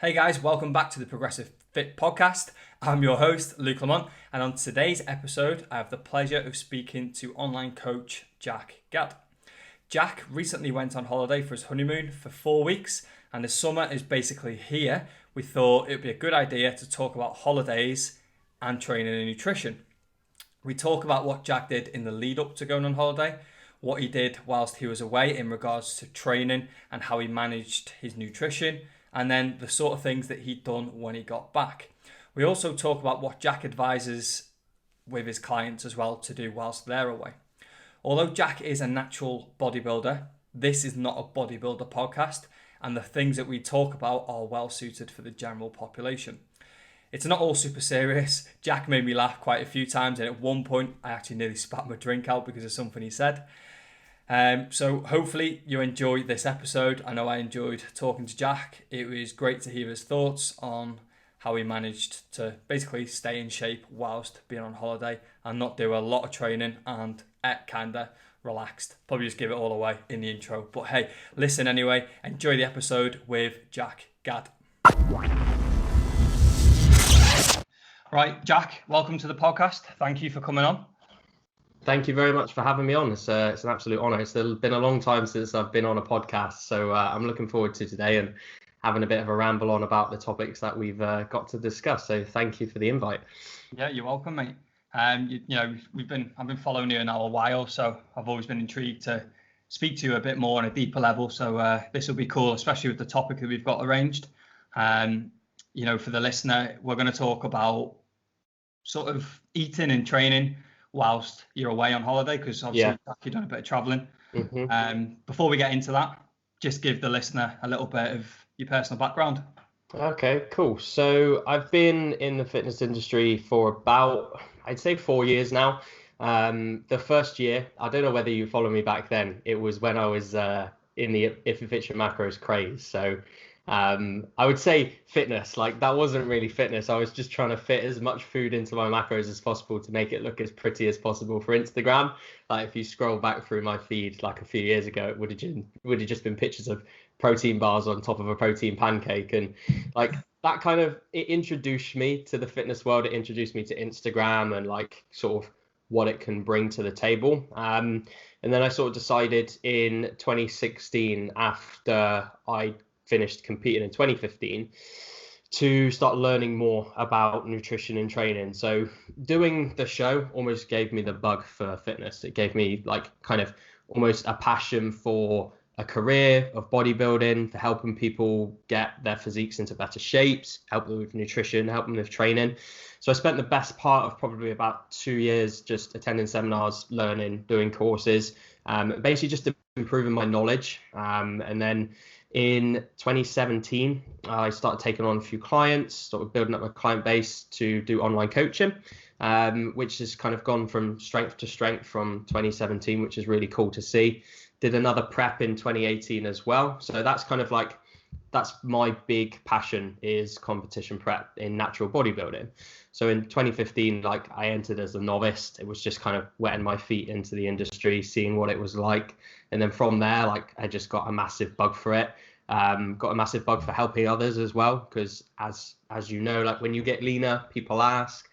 Hey guys, welcome back to the Progressive Fit podcast. I'm your host, Luke Lamont, and on today's episode, I have the pleasure of speaking to online coach Jack Gadd. Jack recently went on holiday for his honeymoon for 4 weeks, and the summer is basically here. We thought it would be a good idea to talk about holidays and training and nutrition. We talk about what Jack did in the lead up to going on holiday, what he did whilst he was away in regards to training and how he managed his nutrition, and then the sort of things that he'd done when he got back. We also talk about what Jack advises with his clients as well to do whilst they're away. Although Jack is a natural bodybuilder, this is not a bodybuilder podcast, and the things that we talk about are well suited for the general population. It's not all super serious. Jack made me laugh quite a few times, and at one point I actually nearly spat my drink out because of something he said. So hopefully you enjoyed this episode. I know I enjoyed talking to Jack. It was great to hear his thoughts on how he managed to basically stay in shape whilst being on holiday and not do a lot of training and kinda relaxed. Probably just give it all away in the intro. But hey, listen anyway. Enjoy the episode with Jack Gadd. Right, Jack, welcome to the podcast. Thank you for coming on. Thank you very much for having me on. It's an absolute honour. It's been a long time since I've been on a podcast, so I'm looking forward to today and having a bit of a ramble on about the topics that we've got to discuss. So thank you for the invite. Yeah, you're welcome, mate. I've been following you now a while, so I've always been intrigued to speak to you a bit more on a deeper level. So this will be cool, especially with the topic that we've got arranged. For the listener, we're going to talk about sort of eating and training whilst you're away on holiday, because obviously you've done a bit of traveling. Before we get into that, just give the listener a little bit of your personal background. Okay, cool. So I've been in the fitness industry for about, I'd say 4 years now. The first year, I don't know whether you follow me back then, it was when I was in the If You Fit Your Macros craze. So I would say fitness, like that wasn't really fitness. I was just trying to fit as much food into my macros as possible to make it look as pretty as possible for Instagram. Like if you scroll back through my feed like a few years ago, it would have just been pictures of protein bars on top of a protein pancake. And like that kind of, it introduced me to the fitness world. It introduced me to Instagram and like sort of what it can bring to the table. And then I sort of decided in 2016, after I finished competing in 2015, to start learning more about nutrition and training. So doing the show almost gave me the bug for fitness. It gave me like kind of almost a passion for a career of bodybuilding, for helping people get their physiques into better shapes, help them with nutrition, help them with training. So I spent the best part of probably about 2 years just attending seminars, learning, doing courses, basically just improving my knowledge. And then in 2017, I started taking on a few clients, started building up my client base to do online coaching, which has kind of gone from strength to strength from 2017, which is really cool to see. Did another prep in 2018 as well. So that's kind of like, that's my big passion, is competition prep in natural bodybuilding. So in 2015, like I entered as a novice. It was just kind of wetting my feet into the industry, seeing what it was like. And then from there, like I just got a massive bug for it. Got a massive bug for helping others as well, because as you know, like when you get leaner, people ask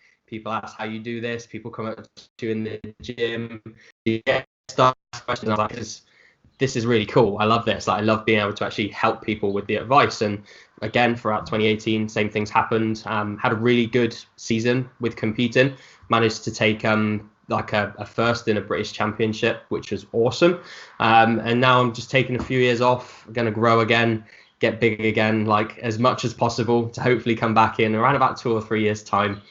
how you do this. People come up to you in the gym, you get stuff, questions like this is really cool. I love this. Like, I love being able to actually help people with the advice. And again, throughout 2018, same things happened. Had a really good season with competing. Managed to take like a first in a British Championship, which was awesome. And now I'm just taking a few years off. I'm going to grow again, get big again, like as much as possible, to hopefully come back in around about 2 or 3 years time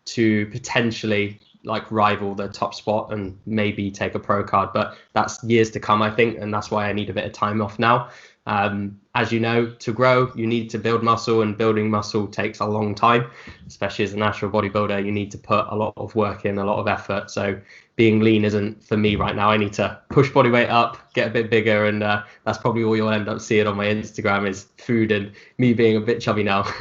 to potentially like rival the top spot and maybe take a pro card. But that's years to come, I think, and that's why I need a bit of time off now. As you know, to grow, you need to build muscle, and building muscle takes a long time, especially as a natural bodybuilder. You need to put a lot of work in, a lot of effort. So being lean isn't for me right now. I need to push body weight up, get a bit bigger, and that's probably all you'll end up seeing on my Instagram is food and me being a bit chubby now.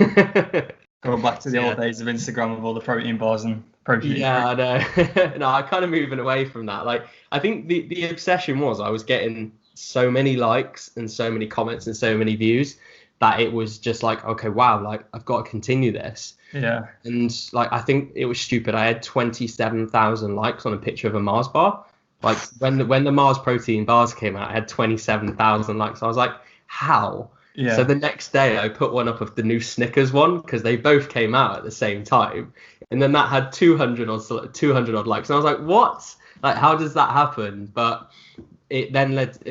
Going back to the old days of Instagram with all the protein bars and protein. Yeah, I know. No, I'm kind of moving away from that. Like, I think the obsession was I was getting so many likes and so many comments and so many views that it was just like, okay, wow, like I've got to continue this. Yeah. And like, I think it was stupid. I had 27,000 likes on a picture of a Mars bar. Like when the Mars protein bars came out, I had 27,000 likes. I was like, how? Yeah. So the next day I put one up of the new Snickers one because they both came out at the same time. And then that had 200 odd likes. And I was like, what? Like, how does that happen? But it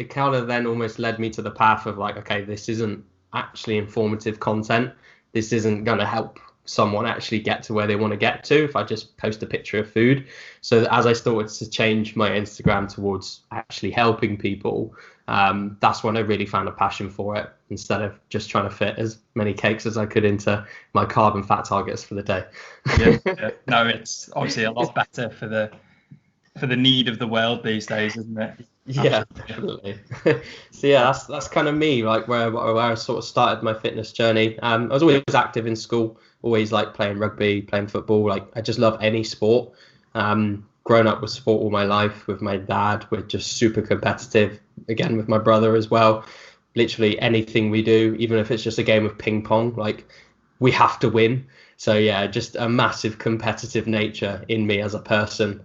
kind of then almost led me to the path of like, okay, this isn't actually informative content. This isn't going to help someone actually get to where they want to get to if I just post a picture of food. So as I started to change my Instagram towards actually helping people, that's when I really found a passion for it, instead of just trying to fit as many cakes as I could into my carb and fat targets for the day. Yeah. No, it's obviously a lot better for the need of the world these days, isn't it? Yeah, definitely. So yeah, that's kind of me, like where I sort of started my fitness journey. I was always active in school, always like playing rugby, playing football. Like I just love any sport. Grown up with sport all my life with my dad. We're just super competitive. Again, with my brother as well. Literally anything we do, even if it's just a game of ping pong, like we have to win. So yeah, just a massive competitive nature in me as a person.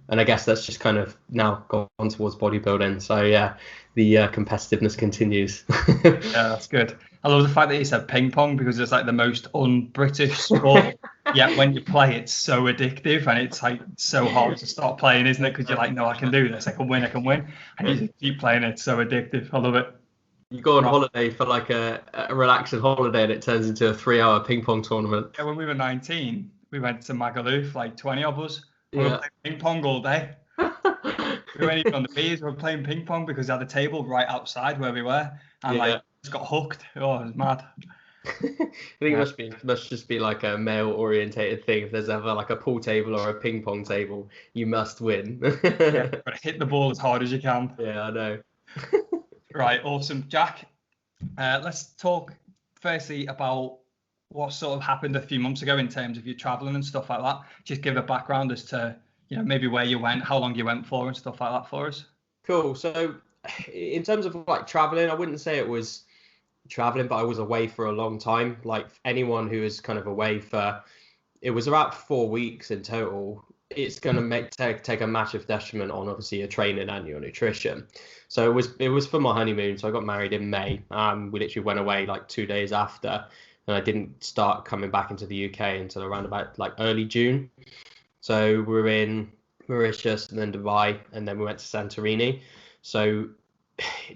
And I guess that's just kind of now gone towards bodybuilding. So yeah, the competitiveness continues. Yeah, that's good. I love the fact that you said ping pong, because it's like the most un-British sport. Yeah, when you play, it's so addictive, and it's like so hard to stop playing, isn't it? Because you're like, no, I can do this. I can win. And you just keep playing. It's so addictive. I love it. You go on holiday for like a relaxing holiday, and it turns into a 3-hour ping pong tournament. Yeah, when we were 19, we went to Magaluf, like 20 of us. We were Yeah. playing ping pong all day. We weren't even on the beers. We were playing ping pong because they had a table right outside where we were, and like just got hooked. Oh, it was mad. I think it must just be like a male orientated thing. If there's ever like a pool table or a ping pong table, you must win. Yeah, but hit the ball as hard as you can. Yeah, I know. Right, awesome, Jack. Let's talk firstly about what sort of happened a few months ago in terms of your traveling and stuff like that. Just give a background as to, maybe where you went, how long you went for, and stuff like that for us. Cool. So in terms of like traveling, I wouldn't say it was traveling, but I was away for a long time. Like anyone who is kind of away for, it was about 4 weeks in total. It's going to take a massive detriment on obviously your training and your nutrition. So it was for my honeymoon. So I got married in May. We literally went away like 2 days after, and I didn't start coming back into the UK until around about like early June. So we were in Mauritius and then Dubai, and then we went to Santorini. So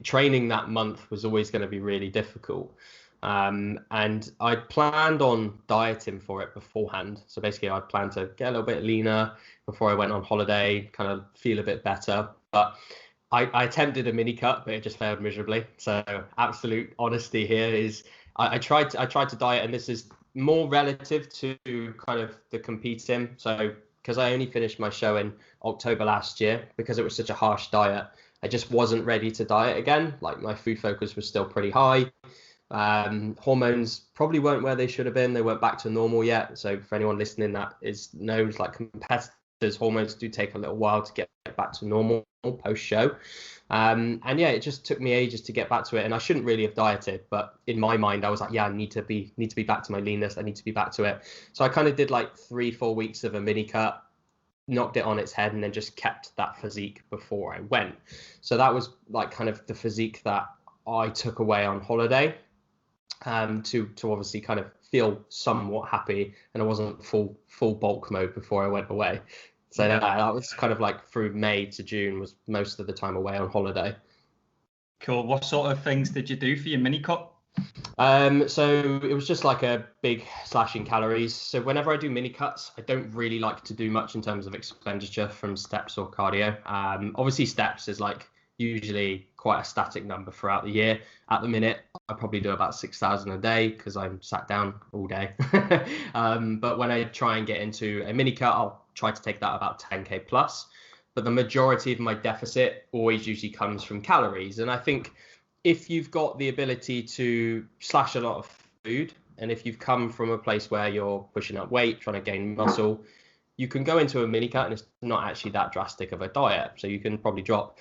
training that month was always going to be really difficult. And I planned on dieting for it beforehand. So basically I planned to get a little bit leaner before I went on holiday, kind of feel a bit better. But I attempted a mini cut, but it just failed miserably. So absolute honesty here is I tried to diet, and this is more relative to kind of the competing. So because I only finished my show in October last year, because it was such a harsh diet, I just wasn't ready to diet again. Like my food focus was still pretty high. Hormones probably weren't where they should have been. They weren't back to normal yet. So for anyone listening that knows, like competitors, hormones do take a little while to get back to normal post show. And yeah, it just took me ages to get back to it. And I shouldn't really have dieted, but in my mind, I was like, yeah, I need to be back to my leanness. I need to be back to it. So I kind of did like 3-4 weeks of a mini cut, knocked it on its head, and then just kept that physique before I went. So that was like kind of the physique that I took away on holiday, to obviously kind of feel somewhat happy, and I wasn't full bulk mode before I went away. So that was kind of like through May to June was most of the time away on holiday. Cool. What sort of things did you do for your mini cut? So it was just like a big slash in calories. So whenever I do mini cuts, I don't really like to do much in terms of expenditure from steps or cardio. Obviously steps is like usually quite a static number throughout the year. At the minute, I probably do about 6,000 a day because I'm sat down all day. But when I try and get into a mini cut, I'll try to take that about 10k plus. But the majority of my deficit always usually comes from calories. And I think if you've got the ability to slash a lot of food, and if you've come from a place where you're pushing up weight, trying to gain muscle, you can go into a mini cut and it's not actually that drastic of a diet. So you can probably drop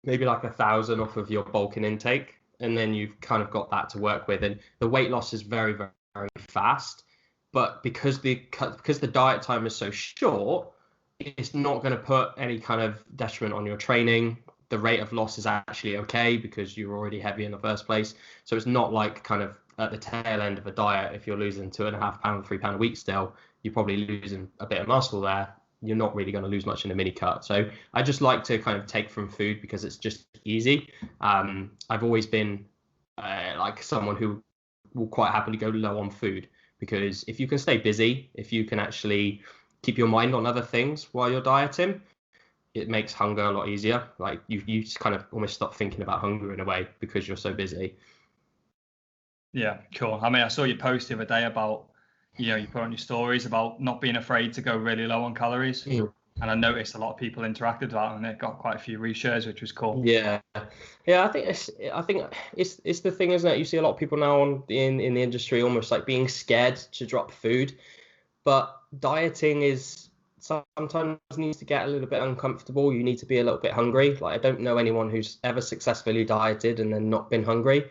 maybe like 1,000 off of your bulking intake, and then you've kind of got that to work with. And the weight loss is very, very, very fast. But because the diet time is so short, it's not going to put any kind of detriment on your training. The rate of loss is actually okay because you're already heavy in the first place. So it's not like kind of at the tail end of a diet, if you're losing 2.5 pounds, 3 pound a week still, you're probably losing a bit of muscle there. You're not really going to lose much in a mini cut. So I just like to kind of take from food because it's just easy. I've always been like someone who will quite happily go low on food, because if you can stay busy, if you can actually keep your mind on other things while you're dieting, it makes hunger a lot easier. Like you just kind of almost stop thinking about hunger in a way because you're so busy. Yeah, cool. I mean, I saw you post the other day about, you put on your stories about not being afraid to go really low on calories. And I noticed a lot of people interacted with that, and it got quite a few reshares, which was cool. Yeah. I think it's the thing, isn't it? You see a lot of people now in the industry almost like being scared to drop food, but dieting is sometimes needs to get a little bit uncomfortable. You need to be a little bit hungry. Like, I don't know anyone who's ever successfully dieted and then not been hungry.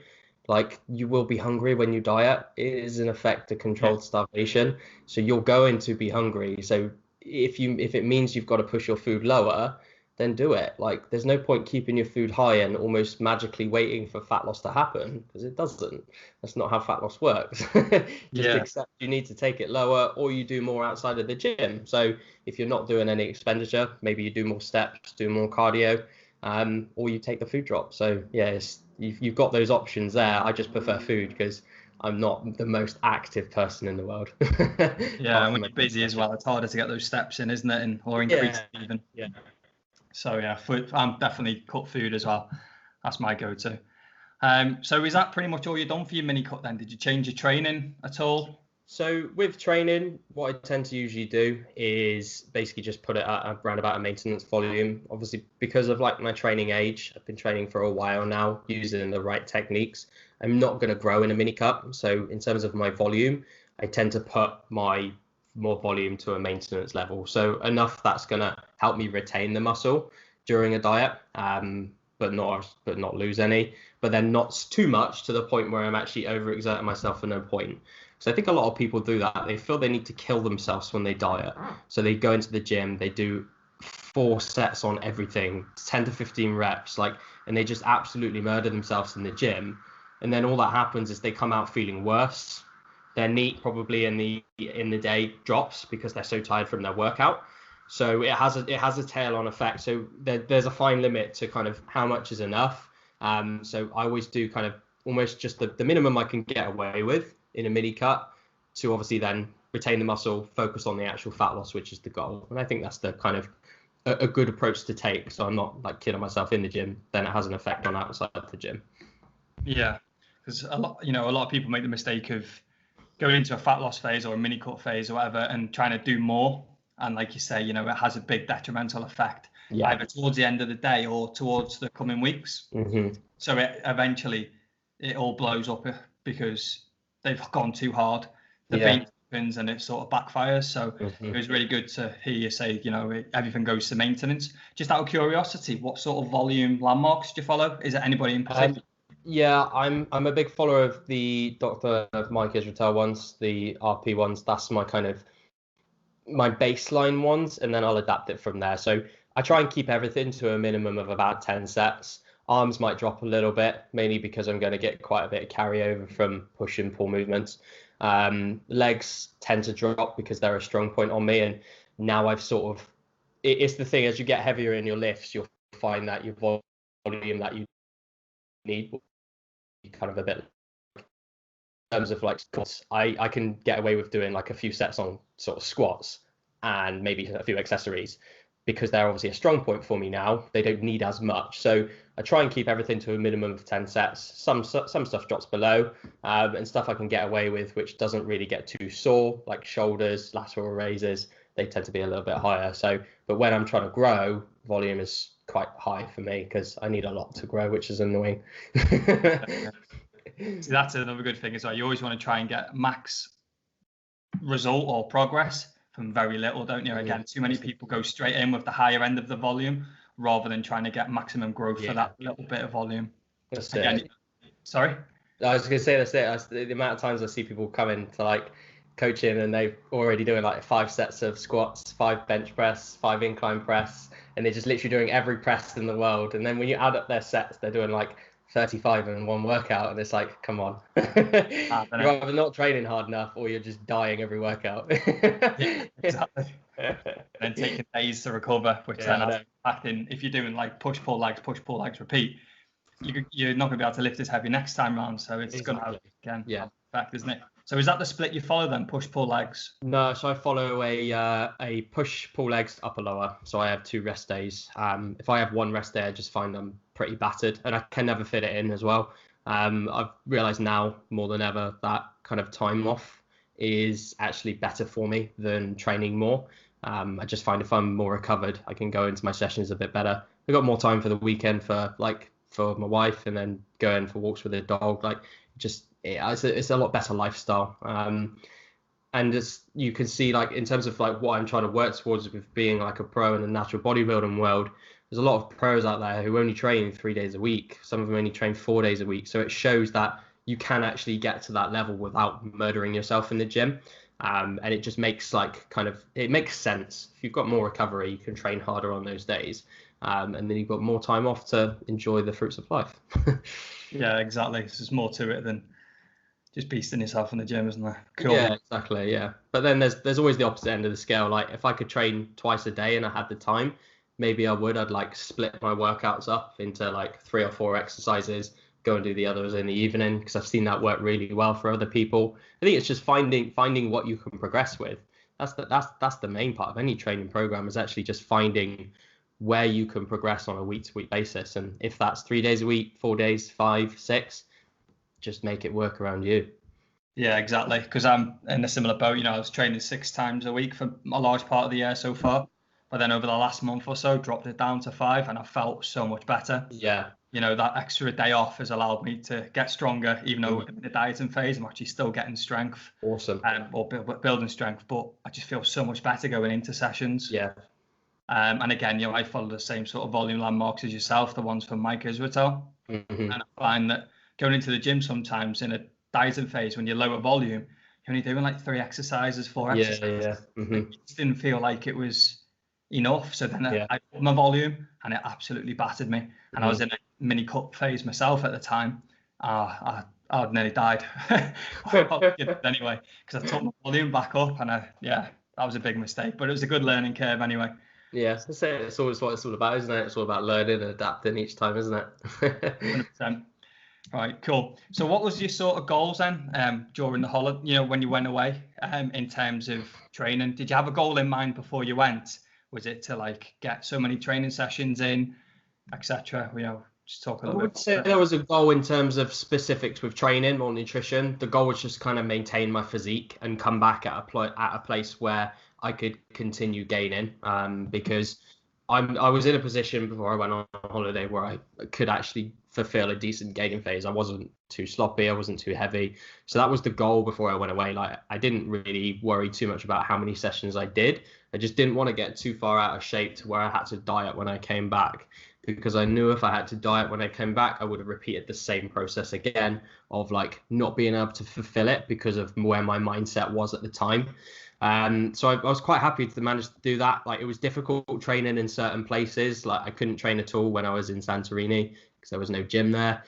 Like, you will be hungry when you diet. It is in effect a controlled starvation. So you're going to be hungry. So if it means you've got to push your food lower, then do it. Like, there's no point keeping your food high and almost magically waiting for fat loss to happen, because it doesn't. That's not how fat loss works. Just accept you need to take it lower, or you do more outside of the gym. So if you're not doing any expenditure, maybe you do more steps, do more cardio, or you take the food drop. So you've got those options there. I just prefer food because I'm not the most active person in the world. Yeah, and when you're busy as well, it's harder to get those steps in, isn't it? Or increase even. Yeah. So I'm definitely cut food as well. That's my go-to. So is that pretty much all you've done for your mini cut then? Did you change your training at all? So with training, what I tend to usually do is basically just put it at around about a maintenance volume. Obviously, because of like my training age, I've been training for a while now, using the right techniques. I'm not going to grow in a mini cut. So in terms of my volume, I tend to put my more volume to a maintenance level. So enough that's going to help me retain the muscle during a diet, but not lose any, but then not too much to the point where I'm actually overexerting myself for no point. So I think a lot of people do that. They feel they need to kill themselves when they diet. So they go into the gym, they do 4 sets on everything, 10 to 15 reps, and they just absolutely murder themselves in the gym. And then all that happens is they come out feeling worse. Their NEAT probably in the day drops because they're so tired from their workout. So it has a tail-on effect. So there's a fine limit to kind of how much is enough. So I always do kind of almost just the minimum I can get away with in a mini cut, to obviously then retain the muscle, focus on the actual fat loss, which is the goal. And I think that's the kind of a good approach to take. So I'm not like killing myself in the gym, then it has an effect on outside the gym. Yeah, because a lot of people make the mistake of going into a fat loss phase or a mini cut phase or whatever and trying to do more. And like you say, it has a big detrimental effect either towards the end of the day or towards the coming weeks. Mm-hmm. So eventually it all blows up because they've gone too hard. The vein opens and it sort of backfires. So it was really good to hear you say, everything goes to maintenance. Just out of curiosity, what sort of volume landmarks do you follow? Is it anybody in particular? I'm a big follower of the Dr. Mike Israel ones, the RP ones. That's my kind of my baseline ones, and then I'll adapt it from there. So I try and keep everything to a minimum of about 10 sets. Arms might drop a little bit, mainly because I'm going to get quite a bit of carryover from push and pull movements. Legs tend to drop because they're a strong point on me. And now I've sort of, it's the thing, as you get heavier in your lifts, you'll find that your volume that you need will be kind of a bit. In terms of like squats, I can get away with doing like a few sets on sort of squats and maybe a few accessories, because they're obviously a strong point for me now. They don't need as much. So I try and keep everything to a minimum of 10 sets. Some stuff drops below, and stuff I can get away with, which doesn't really get too sore, like shoulders, lateral raises, they tend to be a little bit higher. So, but when I'm trying to grow, volume is quite high for me because I need a lot to grow, which is annoying. See, that's another good thing as well. You always want to try and get max result or progress from very little, don't you? Again, too many people go straight in with the higher end of the volume rather than trying to get maximum growth for that little bit of volume. That's Again, it. Sorry? I was going to say that's it. The amount of times I see people come in to like coaching and they're already doing like 5 sets of squats, 5 bench press, 5 incline press, and they're just literally doing every press in the world. And then when you add up their sets, they're doing like 35 in one workout, and it's like, come on, you're either not training hard enough or you're just dying every workout. Yeah, exactly. And then taking days to recover, which then has impacting, if you're doing like push pull legs, repeat, you're not going to be able to lift as heavy next time round. So it's going to have, again, effect, isn't it? So is that the split you follow then, push pull legs? No, so I follow a push pull legs upper lower. So I have 2 rest days. If I have 1 rest day, I just find I'm pretty battered, and I can never fit it in as well. I've realized now more than ever that kind of time off is actually better for me than training more. I just find if I'm more recovered, I can go into my sessions a bit better. I've got more time for the weekend for my wife, and then going for walks with the dog. Like, just it's a lot better lifestyle. And as you can see, like in terms of like what I'm trying to work towards with being like a pro in the natural bodybuilding world, there's a lot of pros out there who only train 3 days a week. Some of them only train 4 days a week. So it shows that you can actually get to that level without murdering yourself in the gym. And it just makes it makes sense. If you've got more recovery, you can train harder on those days. And then you've got more time off to enjoy the fruits of life. Yeah, exactly. There's more to it than just beasting yourself in the gym, isn't there? Cool. Yeah, exactly. Yeah. But then there's always the opposite end of the scale. Like if I could train twice a day and I had the time, maybe I would. I'd like split my workouts up into like 3 or 4 exercises, go and do the others in the evening, because I've seen that work really well for other people. I think it's just finding what you can progress with. That's the main part of any training program, is actually just finding where you can progress on a week-to-week basis. And if that's 3 days a week, 4 days, 5, 6, just make it work around you. Yeah, exactly. Because I'm in a similar boat. You know, I was training 6 times a week for a large part of the year so far. But then over the last month or so, dropped it down to 5, and I felt so much better. Yeah. You know, that extra day off has allowed me to get stronger, even though in the dieting phase, I'm actually still getting strength. Awesome. Or building strength, but I just feel so much better going into sessions. Yeah. And again, you know, I follow the same sort of volume landmarks as yourself, the ones from Mike Israetel. Mm-hmm. And I find that going into the gym sometimes in a dieting phase, when you're lower volume, you're only doing like 3 exercises, 4 exercises. Yeah. Mm-hmm. It just didn't feel like it was enough. So then I put my volume, and it absolutely battered me. And I was in a mini cut phase myself at the time. I'd nearly died. Anyway, because I took my volume back up, and that was a big mistake. But it was a good learning curve anyway. Yeah, it's always what it's all about, isn't it? It's all about learning and adapting each time, isn't it? 100%. Right, cool. So what was your sort of goals then during the holiday, you know, when you went away in terms of training? Did you have a goal in mind before you went? Was it to like get so many training sessions in, etc.? You know, just talk a little bit. I would say there was a goal in terms of specifics with training or nutrition. The goal was just kind of maintain my physique and come back at a place where I could continue gaining, because I was in a position before I went on holiday where I could actually fulfill a decent gaining phase. I wasn't too sloppy, I wasn't too heavy. So that was the goal before I went away. Like, I didn't really worry too much about how many sessions I did. I just didn't want to get too far out of shape to where I had to diet when I came back, because I knew if I had to diet when I came back, I would have repeated the same process again of like not being able to fulfill it because of where my mindset was at the time. So I was quite happy to manage to do that. Like, it was difficult training in certain places. Like, I couldn't train at all when I was in Santorini because there was no gym there.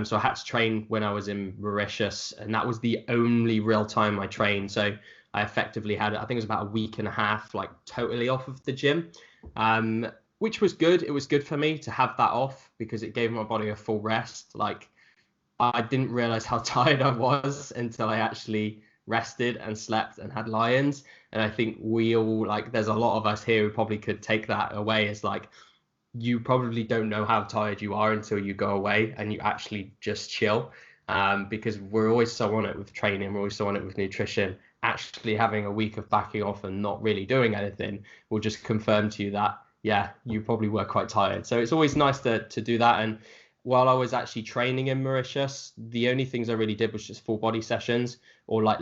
So I had to train when I was in Mauritius, and that was the only real time I trained. So I effectively had, I think it was about a week and a half, like totally off of the gym, which was good. It was good for me to have that off because it gave my body a full rest. Like, I didn't realize how tired I was until I actually rested and slept and had lions. And I think we all, like, there's a lot of us here who probably could take that away as like, you probably don't know how tired you are until you go away and you actually just chill, because we're always so on it with training, we're always so on it with nutrition. Actually having a week of backing off and not really doing anything will just confirm to you that, yeah, you probably were quite tired. So it's always nice to do that. And while I was actually training in Mauritius, the only things I really did was just full body sessions or like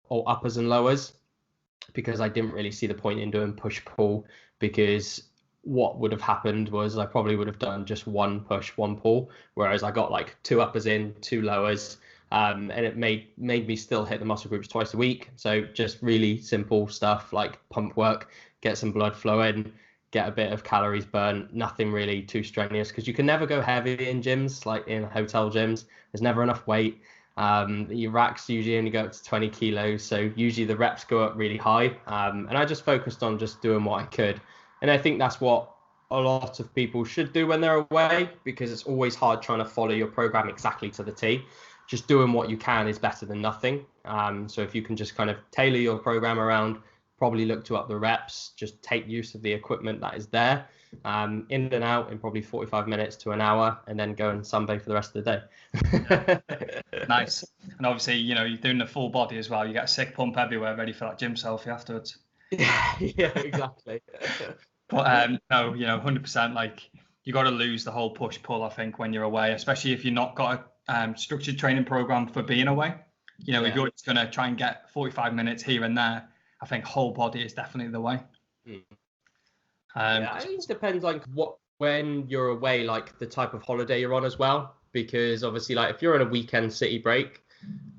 or uppers and lowers, because I didn't really see the point in doing push pull, because what would have happened was I probably would have done just one push, one pull, whereas I got like 2 uppers in, 2 lowers, and it made me still hit the muscle groups twice a week. So just really simple stuff like pump work, get some blood flowing, get a bit of calories burnt, nothing really too strenuous, because you can never go heavy in gyms, like in hotel gyms. There's never enough weight. Your racks usually only go up to 20 kilos, so usually the reps go up really high. And I just focused on just doing what I could. And I think that's what a lot of people should do when they're away, because it's always hard trying to follow your program exactly to the T. Just doing what you can is better than nothing. So if you can just kind of tailor your program around, probably look to up the reps, just take use of the equipment that is there, in and out in probably 45 minutes to an hour, and then go and sunbathe for the rest of the day. Nice. And obviously, you're doing the full body as well. You get a sick pump everywhere, ready for that gym selfie afterwards. Yeah, exactly. But no, 100%, like, you got to lose the whole push pull, I think, when you're away, especially if you're not got a structured training program for being away. If you're just going to try and get 45 minutes here and there, I think whole body is definitely the way. I think it depends like when you're away, like the type of holiday you're on as well, because obviously, like, if you're on a weekend city break,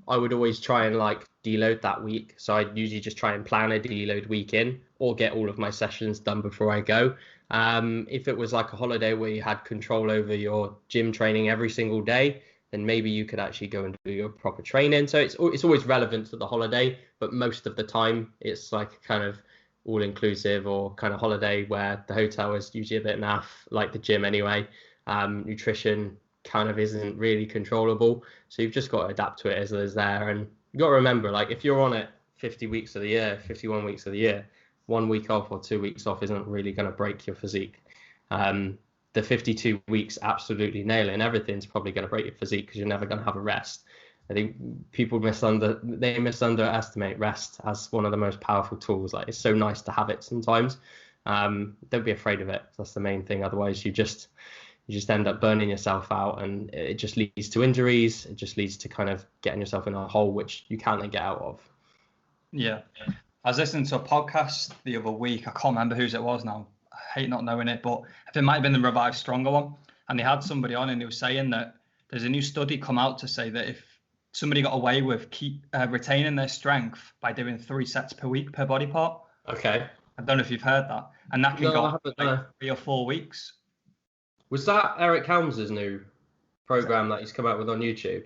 I would always try and like deload that week. So I'd usually just try and plan a deload week in, or get all of my sessions done before I go. If it was like a holiday where you had control over your gym training every single day, then maybe you could actually go and do your proper training. So it's always relevant to the holiday, but most of the time it's like kind of all inclusive, or kind of holiday where the hotel is usually a bit naff, like the gym anyway. Nutrition kind of isn't really controllable, so you've just got to adapt to it as it's there. And you got to remember, like, if you're on it 50 weeks of the year, 51 weeks of the year, 1 week off or 2 weeks off isn't really going to break your physique. The 52 weeks absolutely nailing everything's probably going to break your physique, because you're never going to have a rest. I think people misunderestimate rest as one of the most powerful tools. Like, it's so nice to have it sometimes. Don't be afraid of it. That's the main thing. Otherwise, you just end up burning yourself out, and it just leads to injuries. It just leads to kind of getting yourself in a hole which you can't get out of. Yeah. I was listening to a podcast the other week. I can't remember whose it was now. I hate not knowing it, but it might have been the Revive Stronger one. And they had somebody on, and they were saying that there's a new study come out to say that if somebody got away with retaining their strength by doing 3 sets per week per body part. Okay. I don't know if you've heard that. And that can go like 3 or 4 weeks. Was that Eric Helms's new program that he's come out with on YouTube?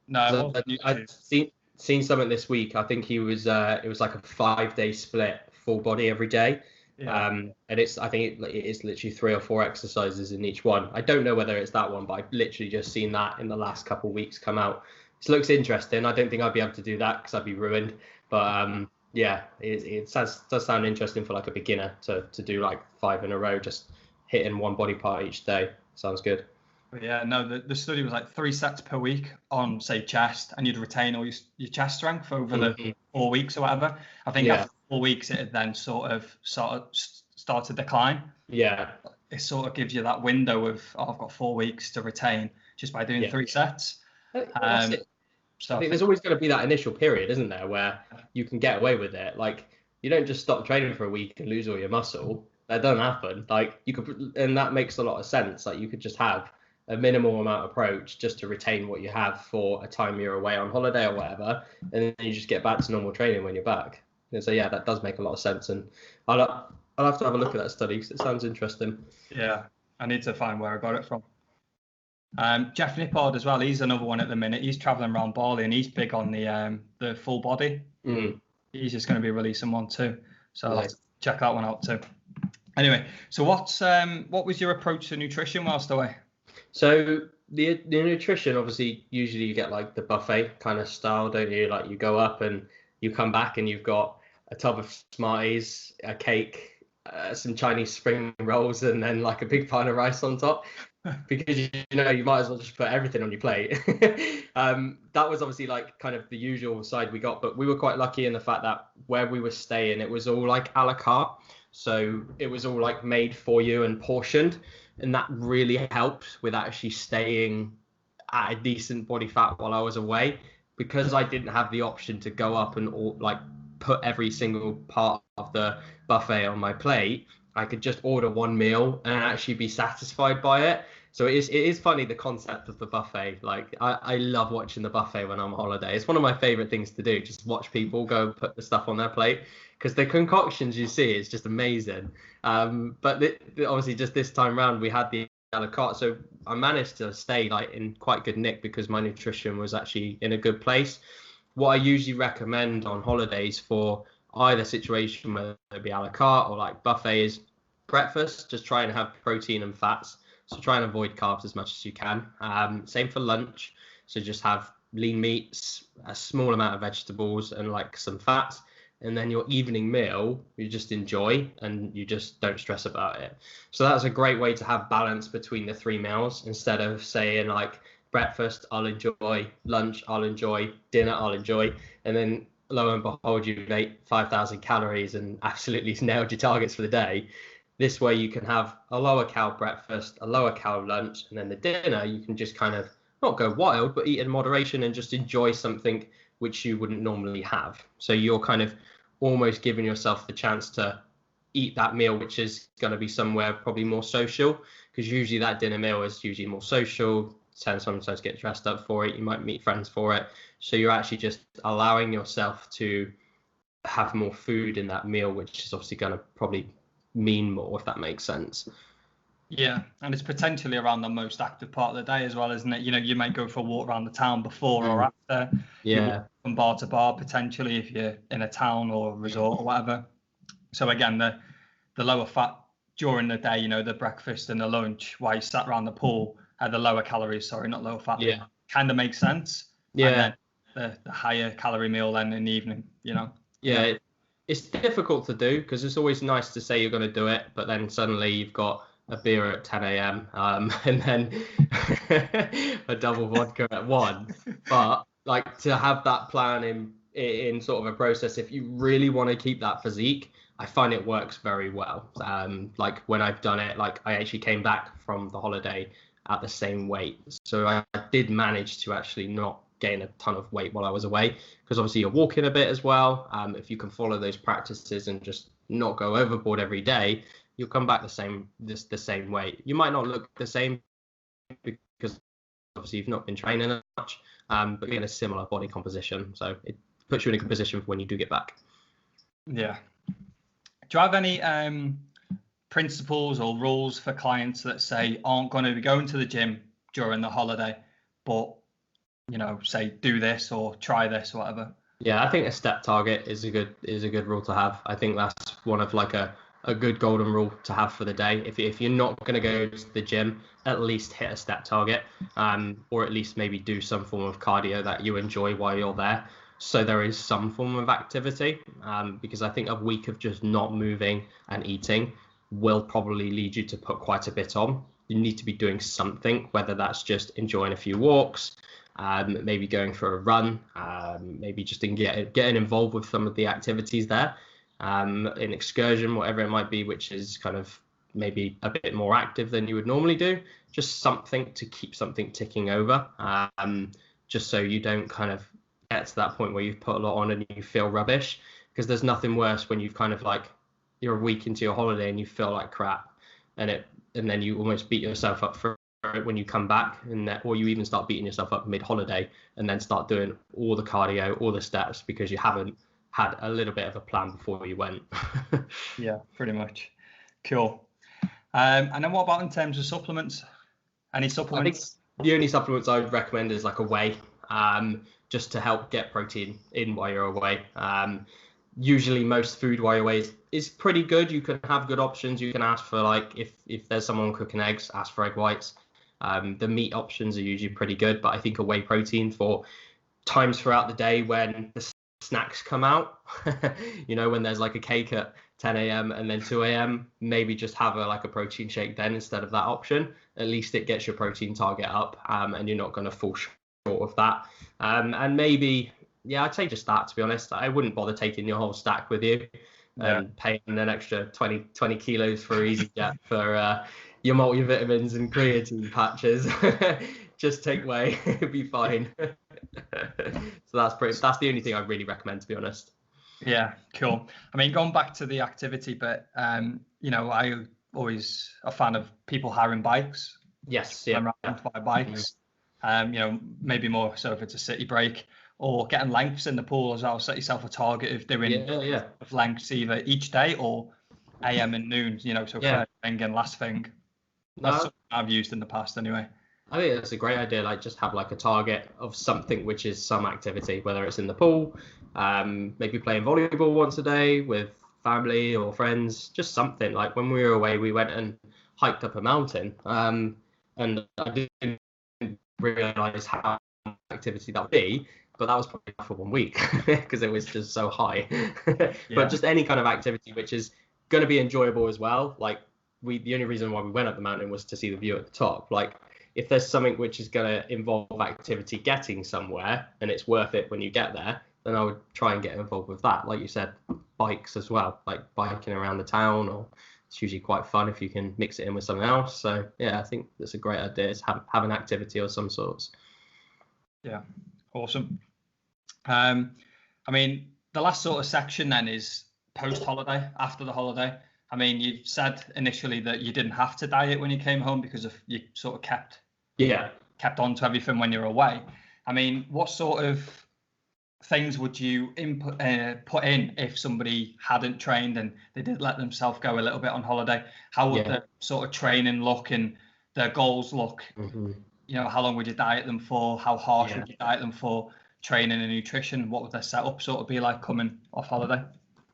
No, I've seen something this week. I think he was it was like a 5-day split, full body every day. Yeah. And I think it is literally 3 or 4 exercises in each one. I don't know whether it's that one, but I've literally just seen that in the last couple of weeks come out. It looks interesting. I don't think I'd be able to do that because I'd be ruined. But yeah, it does sound interesting for like a beginner to do like 5 in a row, just hitting one body part each day. Sounds good. Yeah, no, the study was like 3 sets per week on, say, chest, and you'd retain all your chest strength over the 4 weeks or whatever. I think after 4 weeks, it then sort of start to decline. Yeah. It sort of gives you that window of, I've got 4 weeks to retain just by doing 3 sets. So I think there's always going to be that initial period, isn't there, where you can get away with it. Like, you don't just stop training for a week and lose all your muscle. That doesn't happen. Like, you could, and that makes a lot of sense. Like, you could just have a minimal amount approach just to retain what you have for a time you're away on holiday or whatever, and then you just get back to normal training when you're back. And so yeah, that does make a lot of sense, and I'll have to have a look at that study because it sounds interesting. Yeah, I need to find where I got it from. Jeff Nippard as well. He's another one at the minute. He's traveling around Bali, and he's big on the full body. He's just going to be releasing one too, so I'll have to check that one out too. Anyway, so what was your approach to nutrition whilst away? So the nutrition, obviously, usually you get like the buffet kind of style, don't you? Like, you go up and you come back and you've got a tub of Smarties, a cake, some Chinese spring rolls, and then like a big pint of rice on top. Because you might as well just put everything on your plate. That was obviously like kind of the usual side we got, but we were quite lucky in the fact that where we were staying, it was all like a la carte. So it was all like made for you and portioned, and that really helped with actually staying at a decent body fat while I was away, because I didn't have the option to go up and like put every single part of the buffet on my plate. I could just order one meal and actually be satisfied by it. So it is funny, the concept of the buffet. Like I love watching the buffet when I'm on holiday. It's one of my favorite things to do, just watch people go and put the stuff on their plate, because the concoctions you see is just amazing. But obviously just this time round we had the a la carte, so I managed to stay like in quite good nick because my nutrition was actually in a good place. What I usually recommend on holidays for either situation, whether it be a la carte or like buffet, is breakfast. Just try and have protein and fats. So try and avoid carbs as much as you can. Same for lunch. So just have lean meats, a small amount of vegetables, and like some fats. And then your evening meal, you just enjoy and you just don't stress about it. So that's a great way to have balance between the 3 meals, instead of saying like breakfast, I'll enjoy, lunch, I'll enjoy, dinner, I'll enjoy. And then lo and behold, you've ate 5,000 calories and absolutely nailed your targets for the day. This way you can have a lower cal breakfast, a lower cal lunch, and then the dinner you can just kind of not go wild, but eat in moderation and just enjoy something which you wouldn't normally have. So you're kind of almost giving yourself the chance to eat that meal, which is going to be somewhere probably more social, because usually that dinner meal is usually more social. Sometimes get dressed up for it. You might meet friends for it. So you're actually just allowing yourself to have more food in that meal, which is obviously going to probably mean more, if that makes sense. Yeah, and it's potentially around the most active part of the day as well, isn't it? You know, you might go for a walk around the town before or after. You walk from bar to bar potentially if you're in a town or a resort or whatever. So again, the lower fat during the day, you know, the breakfast and the lunch while you sat around the pool, the lower calories, sorry, not lower fat. Yeah. Kind of makes sense. Yeah. And then the higher calorie meal then in the evening, you know. Yeah. It's difficult to do because it's always nice to say you're going to do it, but then suddenly you've got a beer at 10 a.m. And then a double vodka at 1. But like to have that plan in sort of a process, if you really want to keep that physique, I find it works very well. Like when I've done it, like I actually came back from the holiday at the same weight. So I did manage to actually not gain a ton of weight while I was away, because obviously you're walking a bit as well. If you can follow those practices and just not go overboard every day, you'll come back the same weight. You might not look the same because obviously you've not been training much, but you're in a similar body composition. So it puts you in a good position for when you do get back. Yeah. Do you have any principles or rules for clients that say aren't going to be going to the gym during the holiday, but you know, say do this or try this or whatever? Yeah, I think a step target is a good rule to have. I think that's one of like a good golden rule to have for the day. If you're not going to go to the gym, at least hit a step target, or at least maybe do some form of cardio that you enjoy while you're there. So there is some form of activity, because I think a week of just not moving and eating will probably lead you to put quite a bit on. You need to be doing something, whether that's just enjoying a few walks, maybe going for a run, maybe just getting involved with some of the activities there, an excursion, whatever it might be, which is kind of maybe a bit more active than you would normally do. Just something to keep something ticking over, just so you don't kind of get to that point where you've put a lot on and you feel rubbish, because there's nothing worse when you've kind of like you're a week into your holiday and you feel like crap, and then you almost beat yourself up for it when you come back, or you even start beating yourself up mid-holiday and then start doing all the cardio, all the steps, because you haven't had a little bit of a plan before you went. Yeah, pretty much. Cool. And then what about in terms of supplements? Any supplements? I think the only supplements I would recommend is like a whey, just to help get protein in while you're away. Usually most food while you're away is pretty good. You can have good options. You can ask for, like, if there's someone cooking eggs, ask for egg whites. The meat options are usually pretty good, but I think a whey protein for times throughout the day when the snacks come out, you know, when there's like a cake at 10 a.m. and then 2 a.m, maybe just have a protein shake then instead of that option. At least it gets your protein target up, and you're not going to fall short of that. And maybe, yeah, I'd say just that, to be honest. I wouldn't bother taking your whole stack with you and paying an extra 20 kilos for EasyJet for your multivitamins and creatine patches. Just take whey, it'd be fine. So that's the only thing I really recommend, to be honest. Yeah, cool. I mean, going back to the activity, but I always a fan of people hiring bikes, Yes, going yeah. around by bikes. Maybe more so if it's a city break, or getting lengths in the pool as well. Set yourself a target of doing Yeah. of lengths either each day or AM and noon. So Yeah. first thing and last thing. That's No, something I've used in the past anyway. I think that's a great idea. Like, just have like a target of something which is some activity, whether it's in the pool, maybe playing volleyball once a day with family or friends, just something. Like when we were away, we went and hiked up a mountain, and I didn't realize how much activity that would be, but that was probably for 1 week because it was just so high. But just any kind of activity which is going to be enjoyable as well. Like the only reason why we went up the mountain was to see the view at the top. Like, if there's something which is going to involve activity getting somewhere and it's worth it when you get there, then I would try and get involved with that. Like you said, bikes as well, like biking around the town, or it's usually quite fun if you can mix it in with something else. So yeah, I think that's a great idea, is have an activity of some sorts. Yeah, awesome. I mean, the last sort of section then is post-holiday, after the holiday. I mean, you said initially that you didn't have to diet when you came home because of you sort of kept on to everything when you're away. I mean, what sort of things would you put in if somebody hadn't trained and they did let themselves go a little bit on holiday? How would the sort of training look and their goals look? How long would you diet them for? How harsh would you diet them for? Training and nutrition, what would their setup sort of be like coming off holiday?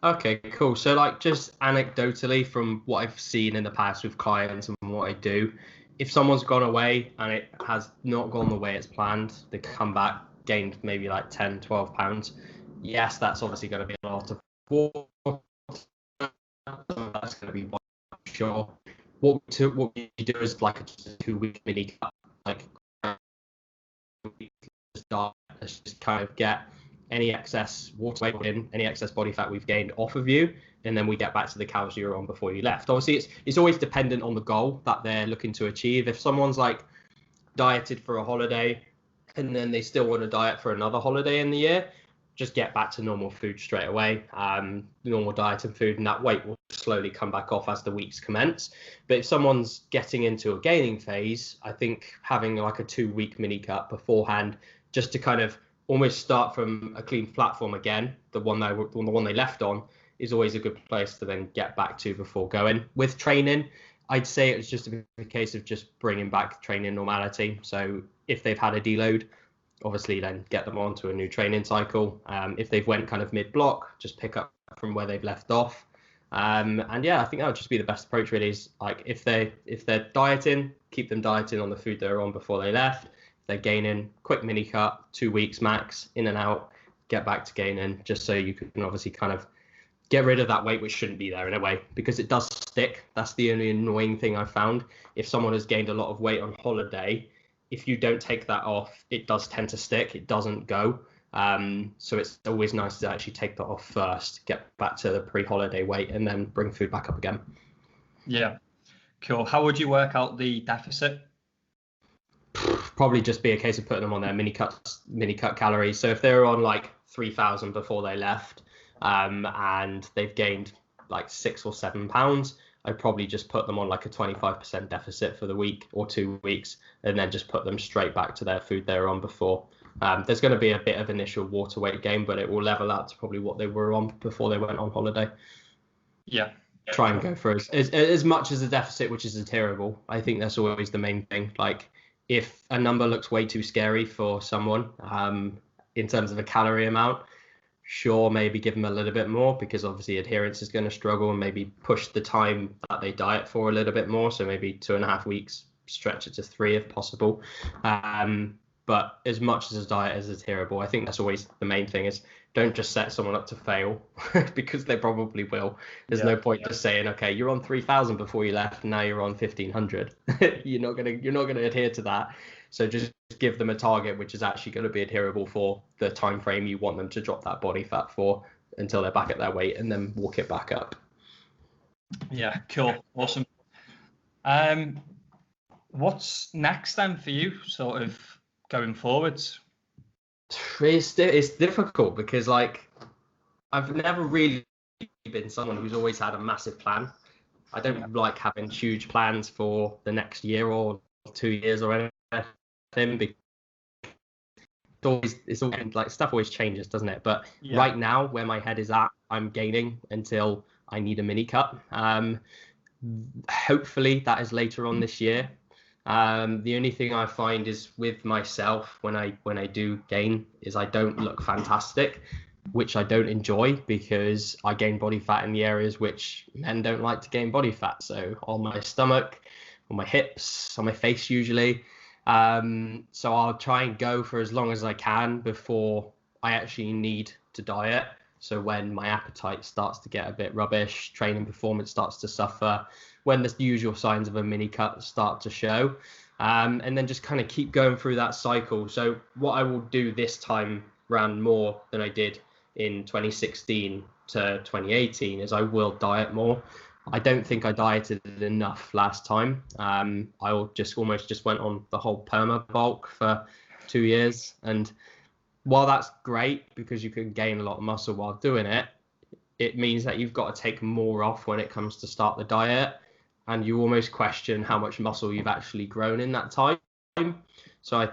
Okay, cool. So like, just anecdotally from what I've seen in the past with clients and what I do, if someone's gone away and it has not gone the way it's planned, they come back, gained maybe like 10, 12 pounds. Yes, that's obviously going to be a lot of water. That's going to be sure. What we do is like a 2-week mini cut, like just kind of get any excess water weight in, any excess body fat we've gained off of you, and then we get back to the calories you were on before you left. Obviously, it's always dependent on the goal that they're looking to achieve. If someone's like dieted for a holiday and then they still want to diet for another holiday in the year, just get back to normal food straight away, normal diet and food, and that weight will slowly come back off as the weeks commence. But if someone's getting into a gaining phase, I think having like a 2-week mini cut beforehand, just to kind of almost start from a clean platform again, the one they left on, is always a good place to then get back to before going. With training, I'd say it was just a case of just bringing back training normality. So if they've had a deload, obviously then get them onto a new training cycle. If they've went kind of mid-block, just pick up from where they've left off. And yeah, I think that would just be the best approach really, is like if they're dieting, keep them dieting on the food they were on before they left. If they're gaining, quick mini cut, 2 weeks max, in and out, get back to gaining, just so you can obviously kind of get rid of that weight which shouldn't be there in a way, because it does stick. That's the only annoying thing I've found. If someone has gained a lot of weight on holiday, if you don't take that off, it does tend to stick. It doesn't go. So it's always nice to actually take that off first, get back to the pre-holiday weight, and then bring food back up again. Yeah, cool. How would you work out the deficit? Probably just be a case of putting them on their mini cut calories. So if they were on like 3,000 before they left, and they've gained like 6 or 7 pounds, I'd probably just put them on like a 25% deficit for the week or 2 weeks, and then just put them straight back to their food they were on before. There's going to be a bit of initial water weight gain, but it will level out to probably what they were on before they went on holiday. Yeah. Try and go for as much as a deficit, which is terrible. I think that's always the main thing. Like, if a number looks way too scary for someone, in terms of a calorie amount, sure, maybe give them a little bit more, because obviously adherence is going to struggle, and maybe push the time that they diet for a little bit more. So maybe 2.5 weeks, stretch it to 3 if possible. But as much as a diet is terrible, I think that's always the main thing, is don't just set someone up to fail because they probably will. There's no point just saying, okay, you're on 3,000 before you left, now you're on 1,500. You're not gonna adhere to that. So just give them a target which is actually going to be adherable for the time frame you want them to drop that body fat for, until they're back at their weight, and then walk it back up. Yeah, cool, awesome. What's next then for you, sort of going forwards? It's difficult, because like I've never really been someone who's always had a massive plan. I don't like having huge plans for the next year or 2 years or anything, because it's always like stuff always changes, doesn't it? But right now, where my head is at, I'm gaining until I need a mini cut. Hopefully that is later on this year. The only thing I find is with myself when I do gain is I don't look fantastic, which I don't enjoy, because I gain body fat in the areas which men don't like to gain body fat. So on my stomach, on my hips, on my face usually. So I'll try and go for as long as I can before I actually need to diet. So when my appetite starts to get a bit rubbish, training performance starts to suffer, when the usual signs of a mini cut start to show, and then just kind of keep going through that cycle. So what I will do this time round more than I did in 2016 to 2018 is I will diet more. I don't think I dieted enough last time. I almost just went on the whole perma bulk for 2 years, and while that's great because you can gain a lot of muscle while doing it, it means that you've got to take more off when it comes to start the diet, and you almost question how much muscle you've actually grown in that time. So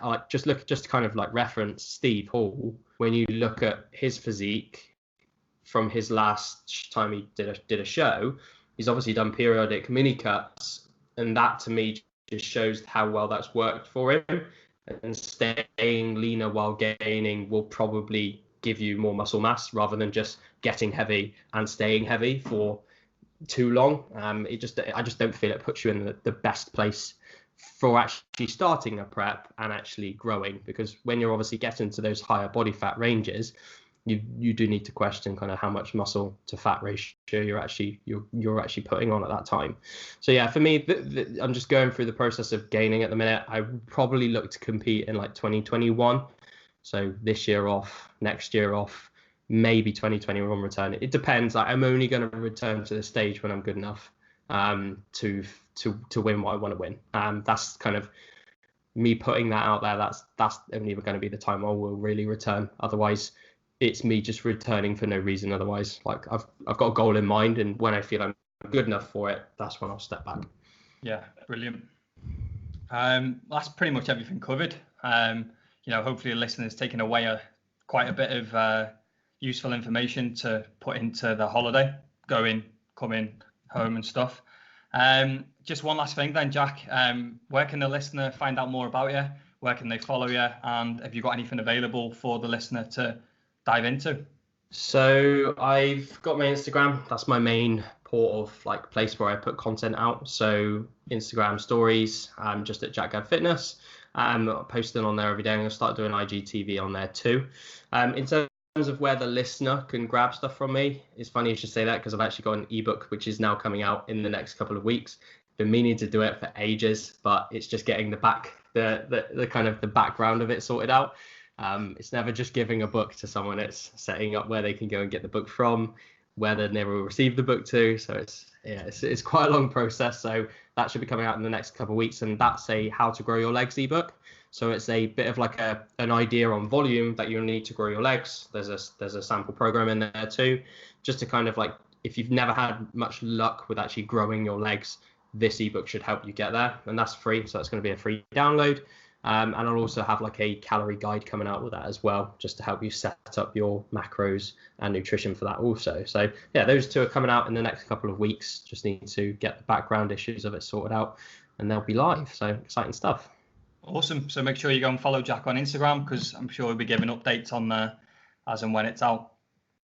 I just kind of like reference Steve Hall. When you look at his physique from his last time he did a show, he's obviously done periodic mini cuts, and that to me just shows how well that's worked for him. And staying leaner while gaining will probably give you more muscle mass rather than just getting heavy and staying heavy for too long. I just don't feel it puts you in the best place for actually starting a prep and actually growing, because when you're obviously getting to those higher body fat ranges, you do need to question kind of how much muscle to fat ratio you're actually putting on at that time. So yeah, for me, I'm just going through the process of gaining at the minute. I probably look to compete in like 2021. So this year off, next year off, maybe 2021 return. It depends. I'm only going to return to the stage when I'm good enough to win what I want to win. That's kind of me putting that out there. That's only going to be the time I will really return. Otherwise, it's me just returning for no reason. Otherwise, like I've got a goal in mind, and when I feel I'm good enough for it, that's when I'll step back. Yeah, brilliant. That's pretty much everything covered. Hopefully the listeners taken away quite a bit of useful information to put into the holiday, going, coming home and stuff. Just one last thing then, Jack. Where can the listener find out more about you? Where can they follow you? And have you got anything available for the listener to dive into? So I've got my Instagram. That's my main port of like place where I put content out. So Instagram stories, just at Jack Gadd Fitness. I'm posting on there every day. I'm going to start doing IGTV on there too. In terms of where the listener can grab stuff from me, it's funny you should say that, because I've actually got an ebook which is now coming out in the next couple of weeks. Been meaning to do it for ages, but it's just getting the kind of the background of it sorted out. It's never just giving a book to someone, it's setting up where they can go and get the book from, where they never receive the book to. So it's quite a long process. So that should be coming out in the next couple of weeks, and that's a how to grow your legs ebook. So it's a bit of like an idea on volume that you'll need to grow your legs. There's a sample program in there too, just to kind of like, if you've never had much luck with actually growing your legs, this ebook should help you get there, and that's free. So it's going to be a free download. And I'll also have like a calorie guide coming out with that as well, just to help you set up your macros and nutrition for that also. So yeah, those two are coming out in the next couple of weeks. Just need to get the background issues of it sorted out, and they'll be live. So exciting stuff. Awesome. So make sure you go and follow Jack on Instagram, because I'm sure he'll be giving updates on there as and when it's out.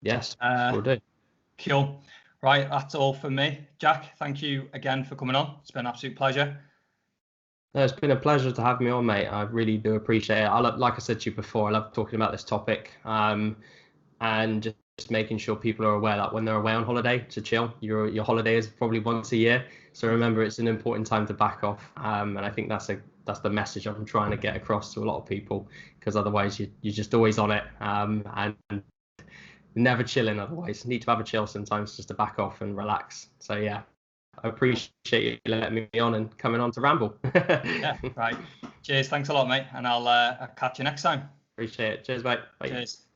Yes, we'll do. Cool. Right, that's all from me. Jack, thank you again for coming on. It's been an absolute pleasure. No, it's been a pleasure to have me on, mate. I really do appreciate it. Like I said to you before, I love talking about this topic, and just making sure people are aware that when they're away on holiday, to chill. Your holiday is probably once a year, so remember it's an important time to back off. And I think that's the message I'm trying to get across to a lot of people, because otherwise you're just always on it, and never chilling. Otherwise, you need to have a chill sometimes just to back off and relax. So yeah, I appreciate you letting me on and coming on to ramble. Yeah, right. Cheers. Thanks a lot, mate. And I'll catch you next time. Appreciate it. Cheers, mate. Bye. Cheers.